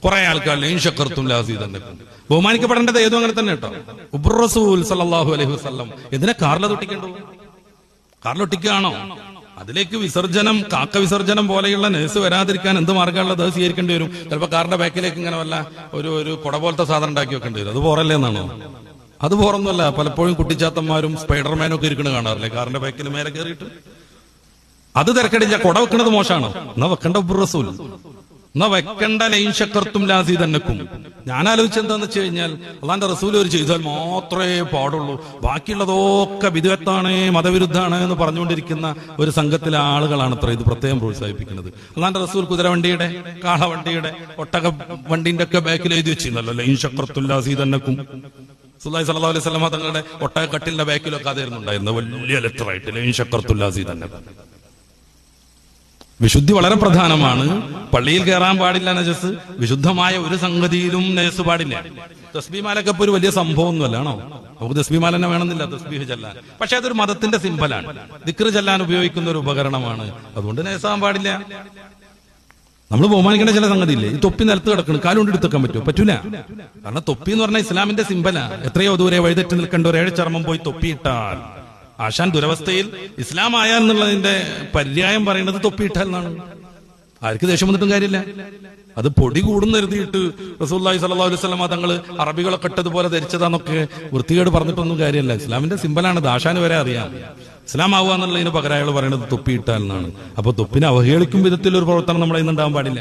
കുറെ ആൾക്കാർ ലൈൻ ശക്കർത്തും ലാസീദന്നക്കും. ബഹുമാനിക്കപ്പെടേണ്ടത് ഏതും അങ്ങനെ തന്നെ കേട്ടോ. റസൂൽ സല്ലല്ലാഹു അലൈഹി വസല്ലം എന്തിനാ കാറിലൊട്ടിക്കണ്ടോ? കാറിലൊട്ടിക്കുകയാണോ? അതിലേക്ക് വിസർജനം, കാക്ക വിസർജനം പോലെയുള്ള നേഴ്സ് വരാതിരിക്കാൻ എന്ത് മാർഗമുള്ളത് അത് സ്വീകരിക്കേണ്ടി വരും. ചിലപ്പോൾ കാറിന്റെ ബാക്കിലേക്ക് ഇങ്ങനെ വല്ല ഒരു കുട പോലത്തെ സാധനം ഉണ്ടാക്കി വെക്കേണ്ടി വരും. അത് പോറല്ലേ എന്നാണോ? അത് പോറൊന്നുമല്ല. പലപ്പോഴും കുട്ടിച്ചാത്തന്മാരും സ്പൈഡർമാനും ഒക്കെ ഇരിക്കണ കാണാറില്ലേ കാറിന്റെ ബാക്കിൽ മേലെ കയറിയിട്ട്? അത് തിരക്കടില്ല. കുട വെക്കുന്നത് മോശമാണോ? എന്നാ വെക്കണ്ട റസൂൽ, എന്നാ വെക്കണ്ട ലൈൻ ശക്കർത്തും ലാസീദന്നക്കും. ഞാൻ ആലോചിച്ചെന്താന്ന് വെച്ച് കഴിഞ്ഞാൽ അള്ളാന്റെ റസൂൽ ഒരു ചെയ്താൽ മാത്രമേ പാടുള്ളൂ, ബാക്കിയുള്ളതൊക്കെ വിദഗ്ധാണ്, മതവിരുദ്ധാണ് എന്ന് പറഞ്ഞുകൊണ്ടിരിക്കുന്ന ഒരു സംഘത്തിലെ ആളുകളാണ് അത്ര ഇത് പ്രത്യേകം പ്രോത്സാഹിപ്പിക്കുന്നത്. അള്ളാന്റെ റസൂൽ കുതിരവണ്ടിയുടെ, കാളവണ്ടിയുടെ, ഒട്ടക വണ്ടിന്റെ ഒക്കെ ബാക്കിൽ എഴുതി വെച്ചിരുന്നല്ലോ ലൈൻ ശക്കർത്തും ലാസീദന്നക്കും. റസൂലുള്ളാഹി സ്വല്ലല്ലാഹു അലൈഹി വസല്ലം തങ്ങളുടെ ഒട്ടക കട്ടിലിന്റെ ബാക്കിലൊക്കെ അതായിരുന്നു ഉണ്ടായിരുന്നത്, വലിയ ലെറ്ററായിട്ട് ലൈൻ ശക്കർത്തും ലാസീദന്നക്കും. വിശുദ്ധി വളരെ പ്രധാനമാണ്. പള്ളിയിൽ കയറാൻ പാടില്ല നജസ്. വിശുദ്ധമായ ഒരു സംഗതിയിലും നജസ് പാടില്ല. തസ്ബീമാലൊക്കെ ഇപ്പൊ ഒരു വലിയ സംഭവമൊന്നുമല്ല ആണോ? നമുക്ക് തസ്ബീമാല തന്നെ വേണമെന്നില്ല തസ്ബീഹ് ചെല്ലാൻ. പക്ഷെ അതൊരു മതത്തിന്റെ സിംബലാണ്. ദിക്ർ ചെല്ലാൻ ഉപയോഗിക്കുന്ന ഒരു ഉപകരണമാണ്. അതുകൊണ്ട് നജസാൻ പാടില്ല. നമ്മൾ ബഹുമാനിക്കേണ്ട ചില സംഗതി ഇല്ലേ? ഈ തൊപ്പി നിലത്ത് കിടക്കണം, കാലുകൊണ്ട് എടുത്തേക്കാൻ പറ്റുമോ? പറ്റൂല. കാരണം തൊപ്പി എന്ന് പറഞ്ഞാൽ ഇസ്ലാമിന്റെ സിംബലാ. എത്രയോ ദൂരെ വഴിതെറ്റി നിൽക്കേണ്ട ഒരു 7 ചർമ്മം പോയി തൊപ്പിയിട്ടാൽ ആശാൻ ദുരവസ്ഥയിൽ ഇസ്ലാം ആയ എന്നുള്ളതിന്റെ പര്യായം പറയുന്നത് തൊപ്പിയിട്ടാൽ എന്നാണ്. ആർക്ക് ദേഷ്യം വന്നിട്ടും കാര്യമില്ല. അത് പൊടി കൂടുന്ന എഴുതിയിട്ട് റസൂലുള്ളാഹി സ്വല്ലല്ലാഹു അലൈഹി വസല്ലം തങ്ങൾ അറബികളൊക്കെ ഇട്ടതുപോലെ ധരിച്ചതാന്നൊക്കെ വൃത്തികേട് പറഞ്ഞിട്ടൊന്നും കാര്യമല്ല. ഇസ്ലാമിന്റെ സിംബലാണ്. ആശാന് വരെ അറിയാം. ഇസ്ലാം ആവുക എന്നുള്ളതിന് പകരം അയാൾ പറയുന്നത് തൊപ്പിയിട്ടാൽ എന്നാണ്. അപ്പൊ തൊപ്പിനെ അവഹേളിക്കും വിധത്തിലൊരു പ്രവർത്തനം നമ്മളെ ഇന്നുണ്ടാവാൻ പാടില്ല.